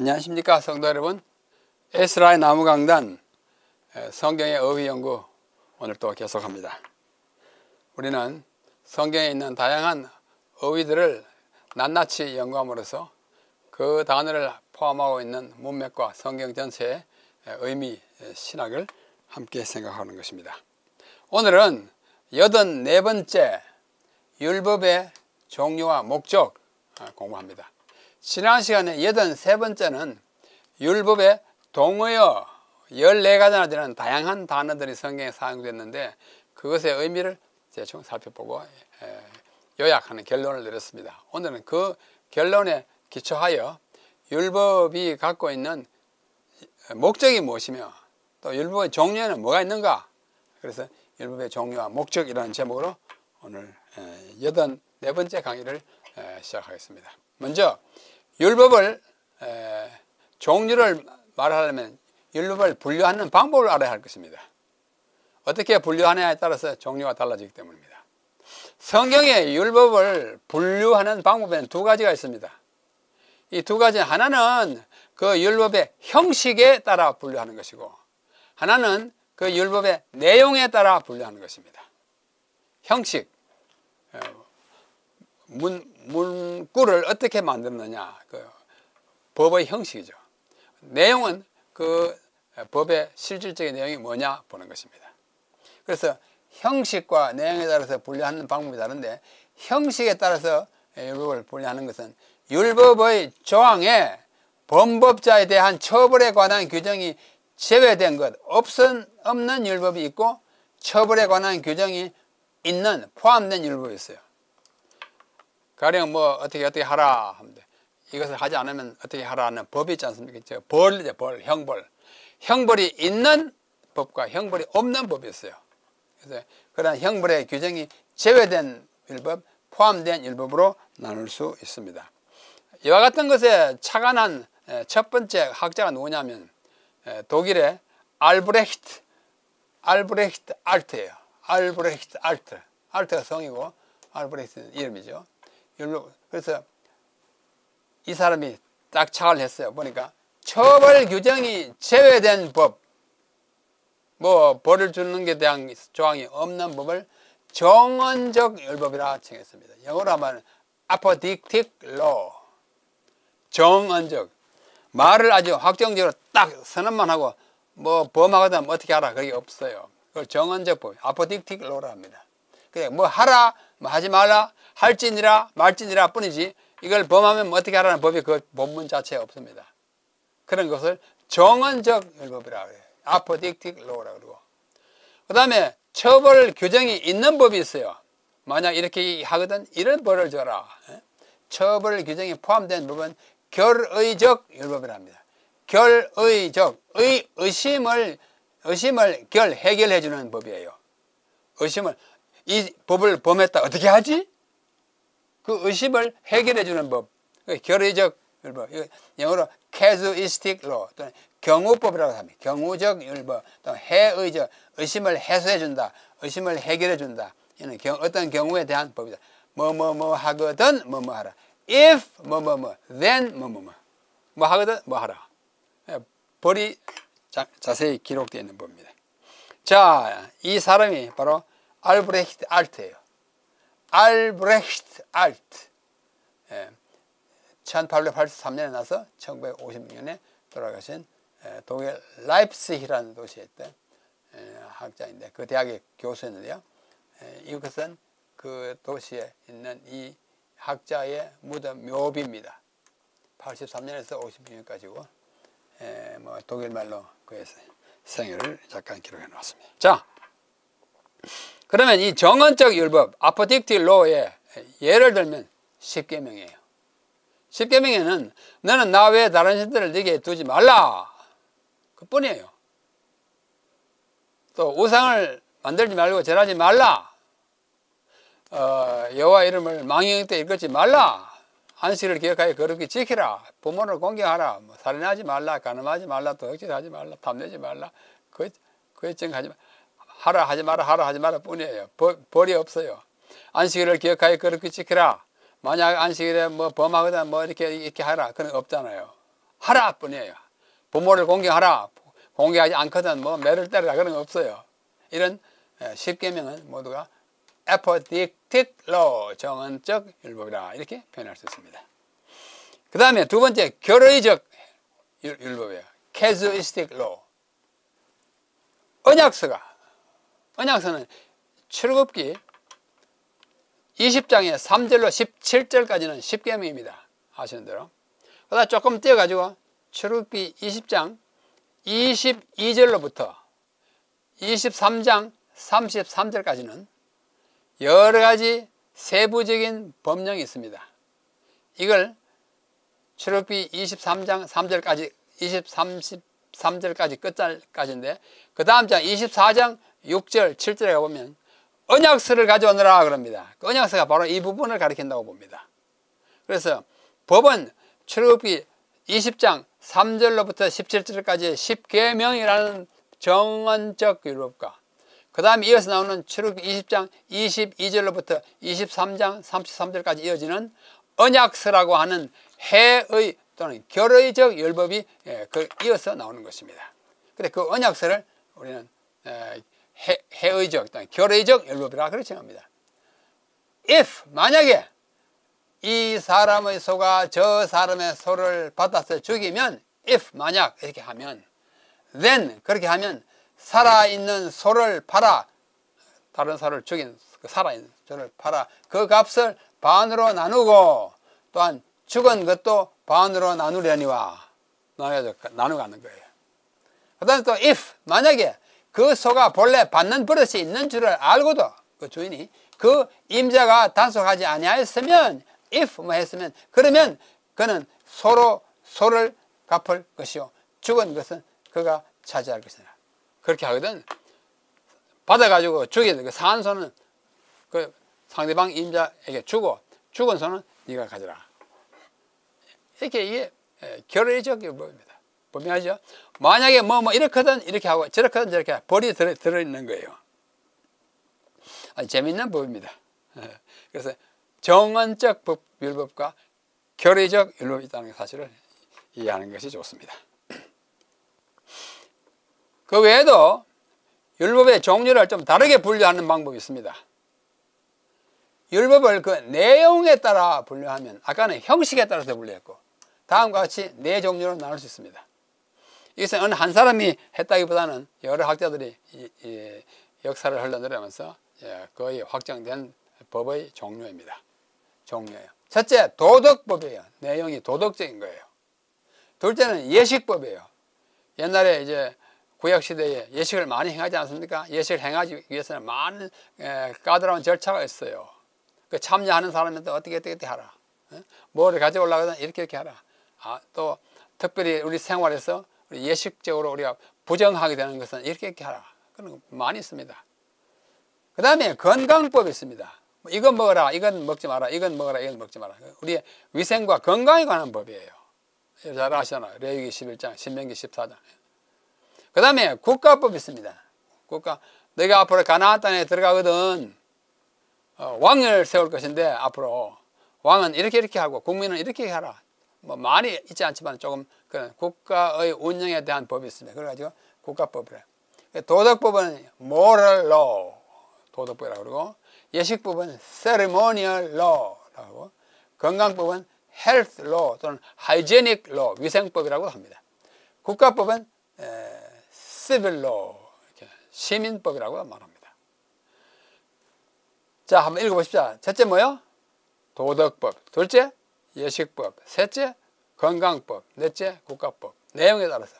안녕하십니까 성도 여러분. 에스라의 나무강단 성경의 어휘연구 오늘 또 계속합니다. 우리는 성경에 있는 다양한 어휘들을 낱낱이 연구함으로써 그 단어를 포함하고 있는 문맥과 성경 전체의 의미, 신학을 함께 생각하는 것입니다. 오늘은 84번째 율법의 종류와 목적 공부합니다. 지난 시간에 83번째는 율법의 동의어 14가지나 되는 다양한 단어들이 성경에 사용됐는데 그것의 의미를 대충 살펴보고 요약하는 결론을 내렸습니다. 오늘은 그 결론에 기초하여 율법이 갖고 있는 목적이 무엇이며 또 율법의 종류에는 뭐가 있는가, 그래서 율법의 종류와 목적이라는 제목으로 오늘 84번째 강의를 시작하겠습니다. 먼저 율법을 종류를 말하려면 율법을 분류하는 방법을 알아야 할 것입니다. 어떻게 분류하느냐에 따라서 종류가 달라지기 때문입니다. 성경에 율법을 분류하는 방법에는 두 가지가 있습니다. 이 두 가지, 하나는 그 율법의 형식에 따라 분류하는 것이고 하나는 그 율법의 내용에 따라 분류하는 것입니다. 형식, 문구를 어떻게 만들었느냐, 그 법의 형식이죠. 내용은 그 법의 실질적인 내용이 뭐냐 보는 것입니다. 그래서 형식과 내용에 따라서 분류하는 방법이 다른데, 형식에 따라서 율법을 분류하는 것은 율법의 조항에 범법자에 대한 처벌에 관한 규정이 제외된 것, 없는 율법이 있고 처벌에 관한 규정이 있는, 포함된 율법이 있어요. 가령 뭐 어떻게 하라 하면 돼. 이것을 하지 않으면 어떻게 하라는 법이 있지 않습니까? 벌이죠, 벌, 형벌. 형벌이 있는 법과 형벌이 없는 법이 있어요. 그래서 그런 형벌의 규정이 제외된 율법, 포함된 율법으로 나눌 수 있습니다. 이와 같은 것에 착안한 첫 번째 학자가 누구냐면 독일의 알브레히트 알트예요. 알브레히트 알트. 알트가 성이고 알브레히트는 이름이죠. 그래서 이 사람이 딱 착안을 했어요. 보니까 처벌 규정이 제외된 법, 뭐 벌을 주는 것에 대한 조항이 없는 법을 정언적 율법이라 칭했습니다. 영어로 하면 apodictic law, 정언적. 말을 아주 확정적으로 딱 선언만 하고 뭐 범하거나 뭐 어떻게 하라 그게 없어요. 그걸 정언적 법, apodictic law라 합니다. 그래, 뭐 하라, 뭐 하지 말라, 할지니라 말지니라 뿐이지 이걸 범하면 뭐 어떻게 하라는 법이 그 본문 자체에 없습니다. 그런 것을 정언적 율법이라고 해요. apodictic law라고 그러고, 그 다음에 처벌 규정이 있는 법이 있어요. 만약 이렇게 하거든 이런 벌을 줘라. 처벌 규정이 포함된 법은 결의적 율법이라 합니다. 결의적, 의심을 해결해 주는 법이에요. 의심을, 이 법을 범했다 어떻게 하지? 그 의심을 해결해 주는 법, 결의적 율법, 영어로 casuistic law 또는 경우법이라고 합니다. 경우적 율법, 또 해의적, 의심을 해소해 준다, 의심을 해결해 준다. 이는 어떤 경우에 대한 법이다. 뭐 하거든 뭐 하라. if then 뭐 하거든 뭐 하라. 벌이 자세히 기록되어 있는 법입니다. 자, 이 사람이 바로 알브레히트 알트예요. 알브레히트 알트. 1883년에 나서 1956년에 돌아가신 독일 라이프치히라는 도시에 있던 학자인데, 그 대학의 교수였는데요. 이것은 그 도시에 있는 이 학자의 무덤 묘비입니다. 83년에서 56년까지고 뭐 독일말로 그의 생애를 잠깐 기록해 놓았습니다. 자, 그러면 이 정언적 율법, apodictic law의 예를 들면 십계명이에요. 십계명에는 너는 나 외에 다른 신들을 네게 두지 말라, 그뿐이에요. 또 우상을 만들지 말고 절하지 말라, 여호와 이름을 망령 때 일컫지 말라, 안식일을 기억하여 거룩히 지키라, 부모를 공경하라, 뭐 살인하지 말라, 간음하지 말라, 도둑질하지 말라, 탐내지 말라, 거짓증하지 말라, 하라 하지 마라, 하라 하지 마라 뿐이에요. 벌이 없어요. 안식일을 기억하여 거룩히 지키라. 만약 안식일에 뭐 범하거나 뭐 이렇게 하라, 그런 거 없잖아요. 하라 뿐이에요. 부모를 공경하라. 공경하지 않거든 뭐 매를 때리라 그런 거 없어요. 이런 10계명은 모두가 apodictic law, 정언적 율법이라 이렇게 표현할 수 있습니다. 그 다음에 두 번째 결의적 율법이에요. casuistic law. 언약서는 출애굽기 20장의 3절로 17절까지는 10계명입니다. 아시는 대로. 그다음 조금 띄어가지고 출애굽기 20장 22절로부터 23장 33절까지는 여러 가지 세부적인 법령이 있습니다. 이걸 출애굽기 23장 3절까지 33절까지 끝절까지인데 그 다음 장 24장 6절 7절에 가보면 언약서를 가져오너라 그럽니다. 그 언약서가 바로 이 부분을 가리킨다고 봅니다. 그래서 법은 출애굽기 20장 3절로부터 17절까지의 10계명이라는 정언적 율법과 그 다음에 이어서 나오는 출애굽기 20장 22절로부터 23장 33절까지 이어지는 언약서라고 하는 해의 또는 결의적 율법이 이어서 나오는 것입니다. 근데 그 언약서를 우리는 해의적 또는 결의적 율법이라 그렇게 정합니다. if 만약에 이 사람의 소가 저 사람의 소를 받아서 죽이면 if 만약 이렇게 하면 then 그렇게 하면 살아있는 소를 팔아 다른 소를 죽인 그 살아있는 소를 팔아 그 값을 반으로 나누고 또한 죽은 것도 반으로 나누려니와 나눠가는 거예요. 그 다음에 또 if 만약에 그 소가 본래 받는 버릇이 있는 줄을 알고도 그 주인이 그 임자가 단속하지 아니하였으면 if 뭐 했으면 그러면 그는 소를 갚을 것이요 죽은 것은 그가 차지할 것이라 그렇게 하거든. 받아가지고 죽인 그 산 소는 그 상대방 임자에게 주고 죽은 소는 네가 가져라. 이렇게 이게 결의적 율법입니다. 분명하죠? 만약에 뭐 이렇게든 이렇게 하고 저렇게든 저렇게 벌이 들어있는 거예요. 아주 재미있는 법입니다. 그래서 정언적 율법과 결의적 율법이 있다는 사실을 이해하는 것이 좋습니다. 그 외에도 율법의 종류를 좀 다르게 분류하는 방법이 있습니다. 율법을 그 내용에 따라 분류하면 아까는 형식에 따라서 분류했고 다음과 같이 네 종류로 나눌 수 있습니다. 이것은 어느 한 사람이 했다기보다는 여러 학자들이 이 역사를 흘러내려면서 거의 확정된 법의 종류입니다. 종류예요. 첫째, 도덕법이에요. 내용이 도덕적인 거예요. 둘째는 예식법이에요. 옛날에 이제 구약시대에 예식을 많이 행하지 않습니까? 예식을 행하기 위해서는 많은 까다로운 절차가 있어요. 그 참여하는 사람한테 어떻게 하라. 뭐를 가져오려고 이렇게 하라. 또 특별히 우리 생활에서 우리 예식적으로 우리가 부정하게 되는 것은 이렇게 하라. 그런 거 많이 있습니다. 그 다음에 건강법이 있습니다. 이건 먹어라, 이건 먹지 마라, 이건 먹어라, 이건 먹지 마라. 우리의 위생과 건강에 관한 법이에요. 잘 아시잖아요. 레위기 11장, 신명기 14장. 그 다음에 국가법이 있습니다. 너희가 앞으로 가나안 땅에 들어가거든 왕을 세울 것인데 앞으로 왕은 이렇게 하고 국민은 이렇게 하라. 뭐 많이 있지 않지만 조금 그런 국가의 운영에 대한 법이 있습니다. 그래가지고 국가법이래요. 도덕법은 moral law, 도덕법이라고 그러고 예식법은 ceremonial law라고 하고 건강법은 health law 또는 hygienic law, 위생법이라고 합니다. 국가법은 civil law, 시민법이라고 말합니다. 자, 한번 읽어보십시오. 첫째 뭐요? 도덕법. 둘째, 예식법. 셋째, 건강법. 넷째, 국가법. 내용에 따라서.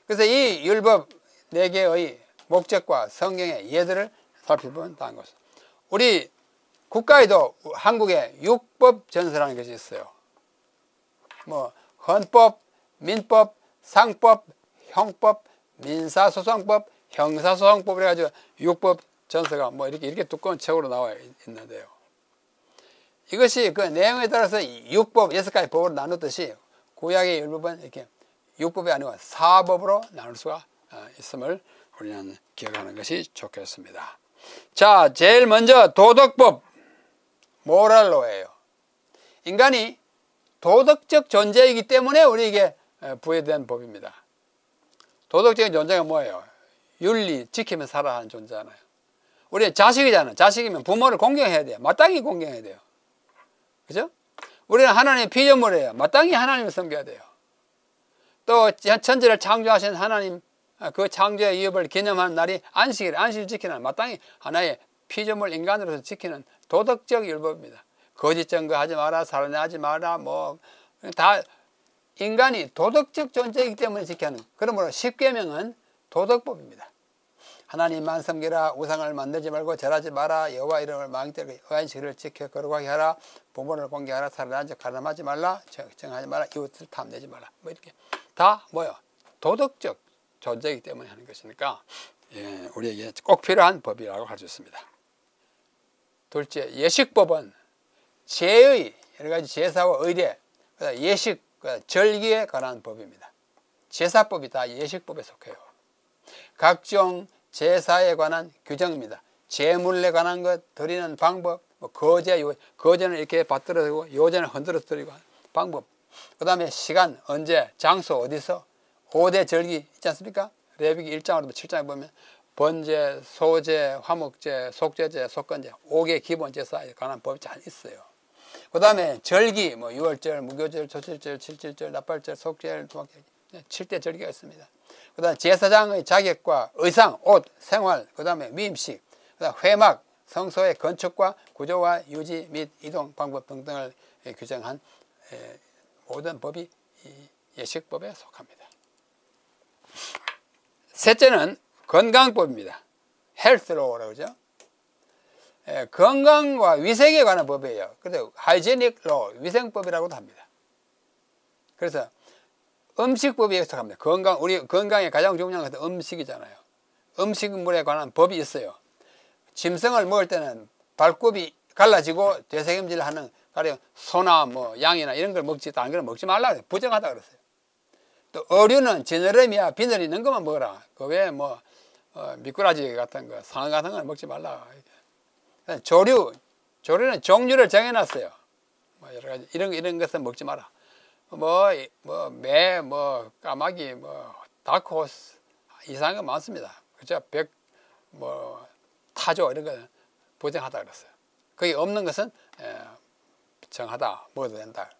그래서 이 율법 4개의 목적과 성경의 예들을 살펴보면 다른 것은 우리 국가에도 한국에 육법전서라는 것이 있어요. 뭐 헌법, 민법, 상법, 형법, 민사소송법, 형사소송법 이래가지고 육법전서가 뭐 이렇게 두꺼운 책으로 나와 있는데요. 이것이 그 내용에 따라서 육법 6가지 법으로 나누듯이 구약의 율법은 이렇게 육법이 아니고 사법으로 나눌 수가 있음을 우리는 기억하는 것이 좋겠습니다. 자, 제일 먼저 도덕법, 모랄로예요. 인간이 도덕적 존재이기 때문에 우리에게 부여된 법입니다. 도덕적인 존재가 뭐예요? 윤리 지키며 살아야 하는 존재잖아요. 우리는 자식이잖아요. 자식이면 부모를 공경해야 돼요. 마땅히 공경해야 돼요. 그죠? 우리는 하나님의 피조물이에요. 마땅히 하나님을 섬겨야 돼요. 또 천지를 창조하신 하나님, 그 창조의 위협을 기념하는 날이 안식일, 안식일 지키는 마땅히 하나의 피조물 인간으로서 지키는 도덕적 율법입니다. 거짓 증거하지 마라, 살인하지 마라, 뭐 다 인간이 도덕적 존재이기 때문에 지켜야 하는, 그러므로 10계명은 도덕법입니다. 하나님만 섬기라, 우상을 만들지 말고 절하지 마라, 여호와 이름을 망대로 안식일을 지켜 거룩하게 하라, 부모를 공경하라, 살인하지 가늠하지 말라, 정하지 마라, 이웃을 탐내지 말라. 뭐 이렇게 다 뭐요? 도덕적 존재이기 때문에 하는 것이니까 우리에게 꼭 필요한 법이라고 할 수 있습니다. 둘째, 예식법은 제의 여러 가지 제사와 의례, 예식, 절기에 관한 법입니다. 제사법이 다 예식법에 속해요. 각종 제사에 관한 규정입니다. 제물에 관한 것, 드리는 방법, 거제는 이렇게 받들어들고 요제는 흔들어뜨리고 하는 방법. 그 다음에 시간, 언제, 장소, 어디서, 5대 절기 있지 않습니까? 레위기 1장으로 7장에 보면 번제, 소제, 화목제, 속죄제, 속건제 5개 기본 제사에 관한 법이 잘 있어요. 그 다음에 절기, 뭐 6월절, 무교절, 조칠절, 칠칠절, 나팔절, 속죄절, 7대 절기가 있습니다. 그 다음에 제사장의 자격과 의상, 옷, 생활, 그 다음에 위임식, 그 다음에 회막, 성소의 건축과 구조와 유지 및 이동 방법 등등을 규정한 모든 법이 이 예식법에 속합니다. 셋째는 건강법입니다. 헬스로우라고 그러죠. 건강과 위생에 관한 법이에요. 그래서 하이제닉 로, 위생법이라고도 합니다. 그래서 음식법에 속합니다. 우리 건강에 가장 중요한 것은 음식이잖아요. 음식물에 관한 법이 있어요. 짐승을 먹을 때는 발굽이 갈라지고 되새김질하는 가령 소나 뭐 양이나 이런 걸 먹지, 다른 걸 먹지 말라 그래요. 부정하다 그랬어요. 또 어류는 지느러미야 비늘 있는 것만 먹어라. 그 외에 뭐 미꾸라지 같은 거, 상어 같은 걸 먹지 말라. 조류는 종류를 정해놨어요. 뭐 여러 가지 이런 것은 먹지 마라. 매, 까마귀, 다크호스 이상한 거 많습니다. 그죠? 타조 이런 거 부정하다 그랬어요. 거기 없는 것은 정하다, 먹어도 된다.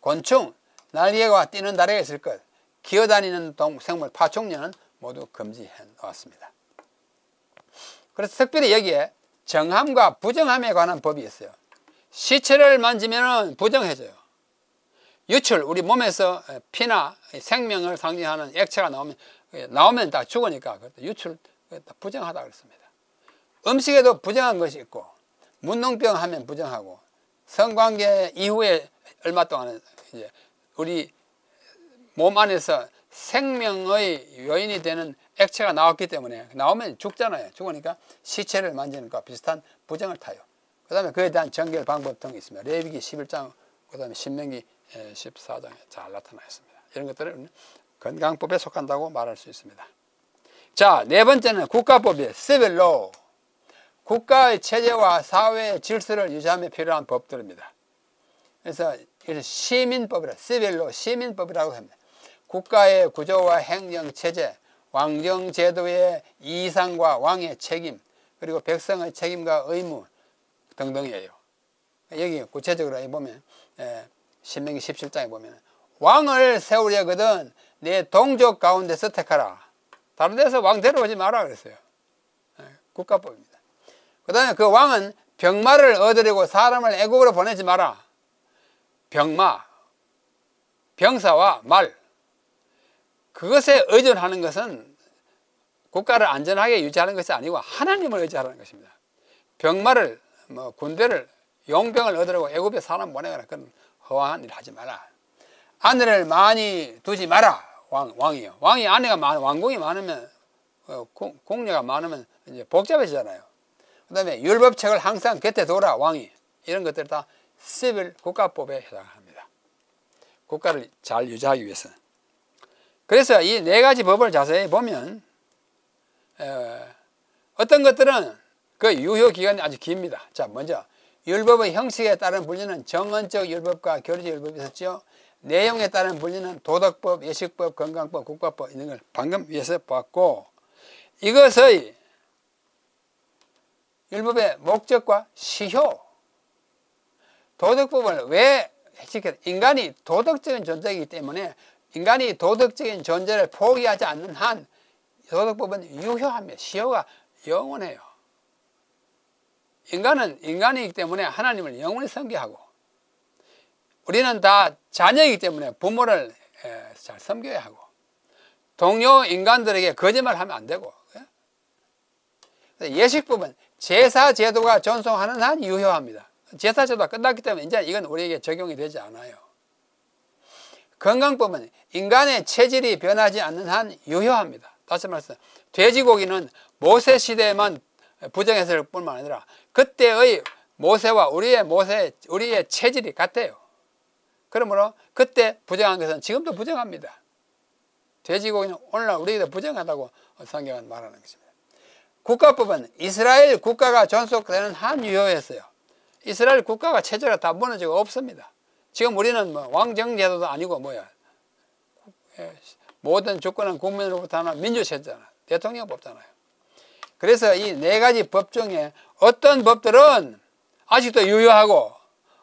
곤충, 날개와 뛰는 다리가 있을 것, 기어다니는 생물, 파충류는 모두 금지해 놓았습니다. 그래서 특별히 여기에 정함과 부정함에 관한 법이 있어요. 시체를 만지면 부정해져요. 유출, 우리 몸에서 피나 생명을 상징하는 액체가 나오면 다 죽으니까 유출 부정하다 그랬습니다. 음식에도 부정한 것이 있고, 문둥병 하면 부정하고, 성관계 이후에 얼마 동안은 이제 우리 몸 안에서 생명의 요인이 되는 액체가 나왔기 때문에 나오면 죽잖아요. 죽으니까 시체를 만지는 것과 비슷한 부정을 타요. 그 다음에 그에 대한 정결 방법 등이 있습니다. 레위기 11장, 그 다음에 신명기 14장에 잘 나타나 있습니다. 이런 것들을 건강법에 속한다고 말할 수 있습니다. 자, 네 번째는 국가법이에요. Civil Law. 국가의 체제와 사회의 질서를 유지하며 필요한 법들입니다. 그래서 시민법이라, Civil Law, 시민법이라고 합니다. 국가의 구조와 행정체제, 왕정제도의 이상과 왕의 책임, 그리고 백성의 책임과 의무 등등이에요. 여기 구체적으로 보면 신명기 17장에 보면 왕을 세우려거든 내 동족 가운데서 택하라. 다른 데서 왕 데려오지 마라 그랬어요. 국가법입니다. 그 다음에 그 왕은 병마를 얻으려고 사람을 애국으로 보내지 마라. 병마, 병사와 말, 그것에 의존하는 것은 국가를 안전하게 유지하는 것이 아니고 하나님을 의지하는 것입니다. 병마를, 군대를, 용병을 얻으려고 애굽에 사람 보내거나 그런 허황한 일을 하지 마라. 아내를 많이 두지 마라. 왕이요. 왕이 아내가 왕궁이 많으면, 궁녀가 많으면 이제 복잡해지잖아요. 그 다음에 율법책을 항상 곁에 둬라. 왕이. 이런 것들 다 시빌 국가법에 해당합니다. 국가를 잘 유지하기 위해서. 그래서 이 네 가지 법을 자세히 보면 어떤 것들은 그 유효 기간이 아주 깁니다. 자, 먼저 율법의 형식에 따른 분리는 정언적 율법과 교리적 율법이 있었죠. 내용에 따른 분리는 도덕법, 예식법, 건강법, 국가법 있는 걸 방금 위에서 봤고, 이것의 율법의 목적과 시효, 도덕법을 왜 지켜? 인간이 도덕적인 존재이기 때문에 인간이 도덕적인 존재를 포기하지 않는 한 도덕법은 유효합니다. 시효가 영원해요. 인간은 인간이기 때문에 하나님을 영원히 섬겨하고, 우리는 다 자녀이기 때문에 부모를 잘 섬겨야 하고, 동료 인간들에게 거짓말하면 안 되고, 예식법은 제사 제도가 존속하는 한 유효합니다. 제사 제도가 끝났기 때문에 이제 이건 우리에게 적용이 되지 않아요. 건강법은 인간의 체질이 변하지 않는 한 유효합니다. 다시 말해서 돼지고기는 모세 시대에만 부정했을 뿐만 아니라 그때의 모세와 우리의 체질이 같아요. 그러므로 그때 부정한 것은 지금도 부정합니다. 돼지고기는 오늘날 우리에게 부정하다고 성경은 말하는 것입니다. 국가법은 이스라엘 국가가 존속되는 한 유효했어요. 이스라엘 국가가 체제가 다 무너지고 없습니다. 지금 우리는 뭐 왕정제도도 아니고 모든 주권은 국민으로부터 하는 민주체제잖아요. 대통령 뽑잖아요. 그래서 이 네 가지 법 중에 어떤 법들은 아직도 유효하고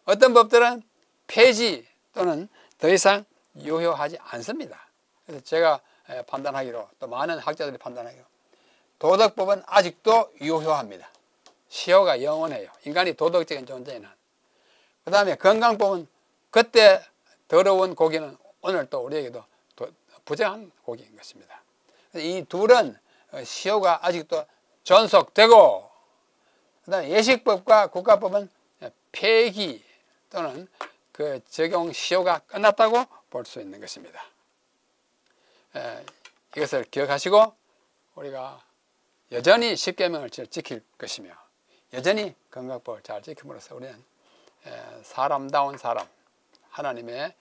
어떤 법들은 폐지 또는 더 이상 유효하지 않습니다. 그래서 제가 판단하기로, 또 많은 학자들이 판단하기로, 도덕법은 아직도 유효합니다. 시효가 영원해요. 인간이 도덕적인 존재인 한. 그 다음에 건강법은 그때 더러운 고기는 오늘 또 우리에게도 부정한 고기인 것입니다. 이 둘은 시효가 아직도 존속되고, 그 다음에 예식법과 국가법은 폐기 또는 그 적용 시효가 끝났다고 볼 수 있는 것입니다. 이것을 기억하시고 우리가 여전히 십계명을 지킬 것이며 여전히 건강법을 잘 지킴으로써 우리는 사람다운 사람, 하나님의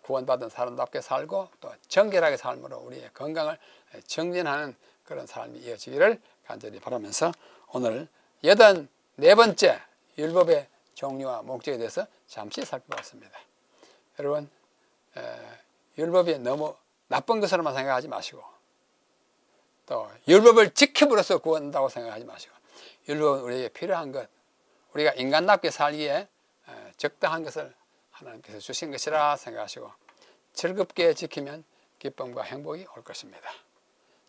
구원받은 사람답게 살고 또 정결하게 삶으로 우리의 건강을 정진하는 그런 삶이 이어지기를 간절히 바라면서 오늘 84번째 율법의 종류와 목적에 대해서 잠시 살펴봤습니다. 여러분, 율법이 너무 나쁜 것으로만 생각하지 마시고, 또 율법을 지킴으로써 구원한다고 생각하지 마시고, 율법은 우리에게 필요한 것, 우리가 인간답게 살기에 적당한 것을 하나님께서 주신 것이라 생각하시고 즐겁게 지키면 기쁨과 행복이 올 것입니다.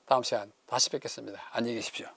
다음 시간 다시 뵙겠습니다. 안녕히 계십시오.